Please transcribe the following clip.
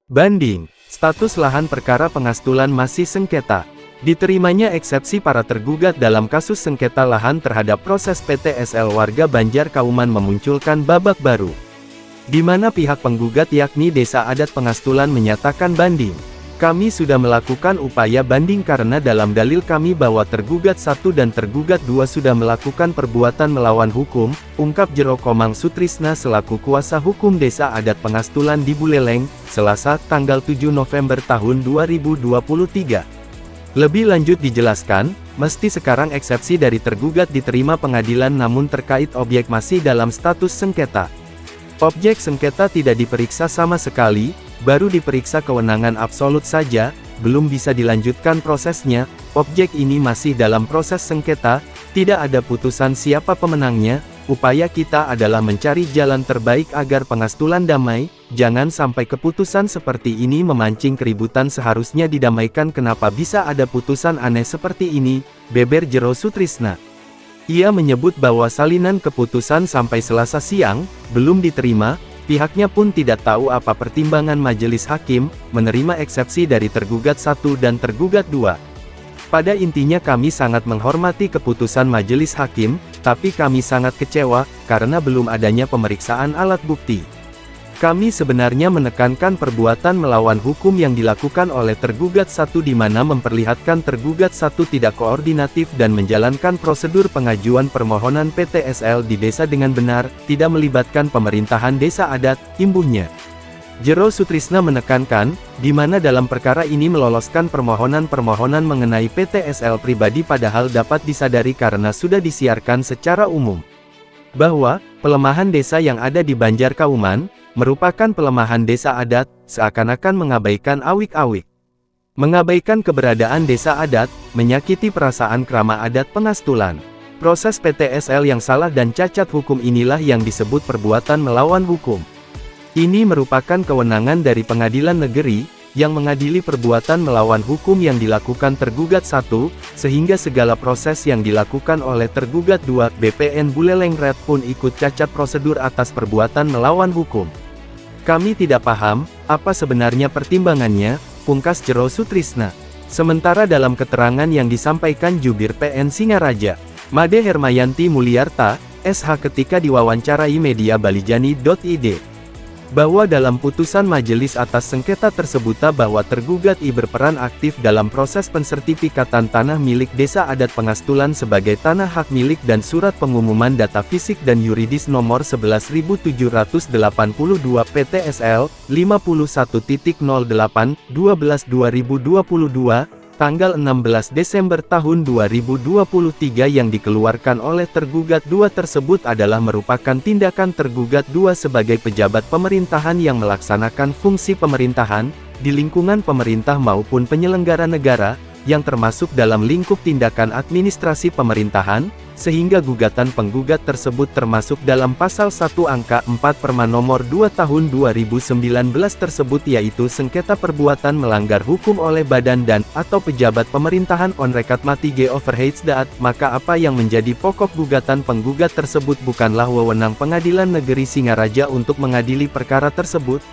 Banding, status lahan perkara pengastulan masih sengketa. Diterimanya eksepsi para tergugat dalam kasus sengketa lahan terhadap proses PTSL warga Banjar Kauman memunculkan babak baru, di mana pihak penggugat yakni Desa Adat Pengastulan menyatakan banding. Kami sudah melakukan upaya banding karena dalam dalil kami bahwa tergugat 1 dan tergugat 2 sudah melakukan perbuatan melawan hukum, ungkap Jero Komang Sutrisna selaku kuasa hukum Desa Adat Pengastulan di Buleleng, Selasa, tanggal 7 November tahun 2023. Lebih lanjut dijelaskan, mesti sekarang eksepsi dari tergugat diterima pengadilan namun terkait objek masih dalam status sengketa. Objek sengketa tidak diperiksa sama sekali, baru diperiksa kewenangan absolut saja, belum bisa dilanjutkan prosesnya, objek ini masih dalam proses sengketa, tidak ada putusan siapa pemenangnya, upaya kita adalah mencari jalan terbaik agar pengastulan damai, jangan sampai keputusan seperti ini memancing keributan seharusnya didamaikan kenapa bisa ada putusan aneh seperti ini, beber Jero Sutrisna. Ia menyebut bahwa salinan keputusan sampai Selasa siang, belum diterima, pihaknya pun tidak tahu apa pertimbangan majelis hakim, menerima eksepsi dari tergugat 1 dan tergugat 2. Pada intinya kami sangat menghormati keputusan majelis hakim, tapi kami sangat kecewa, karena belum adanya pemeriksaan alat bukti. Kami sebenarnya menekankan perbuatan melawan hukum yang dilakukan oleh tergugat 1 di mana memperlihatkan tergugat 1 tidak koordinatif dan menjalankan prosedur pengajuan permohonan PTSL di desa dengan benar, tidak melibatkan pemerintahan desa adat, imbuhnya. Jero Sutrisna menekankan, di mana dalam perkara ini meloloskan permohonan-permohonan mengenai PTSL pribadi padahal dapat disadari karena sudah disiarkan secara umum. Bahwa, pelemahan desa yang ada di Banjar Kauman, merupakan pelemahan desa adat, seakan-akan mengabaikan awik-awik. Mengabaikan keberadaan desa adat, menyakiti perasaan krama adat pengastulan. Proses PTSL yang salah dan cacat hukum inilah yang disebut perbuatan melawan hukum. Ini merupakan kewenangan dari pengadilan negeri, yang mengadili perbuatan melawan hukum yang dilakukan tergugat 1, sehingga segala proses yang dilakukan oleh tergugat 2, BPN Buleleng Red pun ikut cacat prosedur atas perbuatan melawan hukum. Kami tidak paham, apa sebenarnya pertimbangannya, pungkas Jero Sutrisna. Sementara dalam keterangan yang disampaikan Jubir PN Singaraja, Made Hermayanti Mulyarta, SH ketika diwawancarai media Balijani.id, bahwa dalam putusan majelis atas sengketa tersebut bahwa tergugat I berperan aktif dalam proses pensertifikatan tanah milik Desa Adat Pengastulan sebagai tanah hak milik dan surat pengumuman data fisik dan yuridis nomor 11.782 PTSL 51.08/12/2022 tanggal 16 Desember tahun 2023 yang dikeluarkan oleh tergugat 2 tersebut adalah merupakan tindakan tergugat 2 sebagai pejabat pemerintahan yang melaksanakan fungsi pemerintahan, di lingkungan pemerintah maupun penyelenggara negara, yang termasuk dalam lingkup tindakan administrasi pemerintahan, sehingga gugatan penggugat tersebut termasuk dalam pasal 1 angka 4 Perma nomor 2 tahun 2019 tersebut yaitu sengketa perbuatan melanggar hukum oleh badan dan atau pejabat pemerintahan on rekat mati G overheads daat, maka apa yang menjadi pokok gugatan penggugat tersebut bukanlah wewenang Pengadilan Negeri Singaraja untuk mengadili perkara tersebut.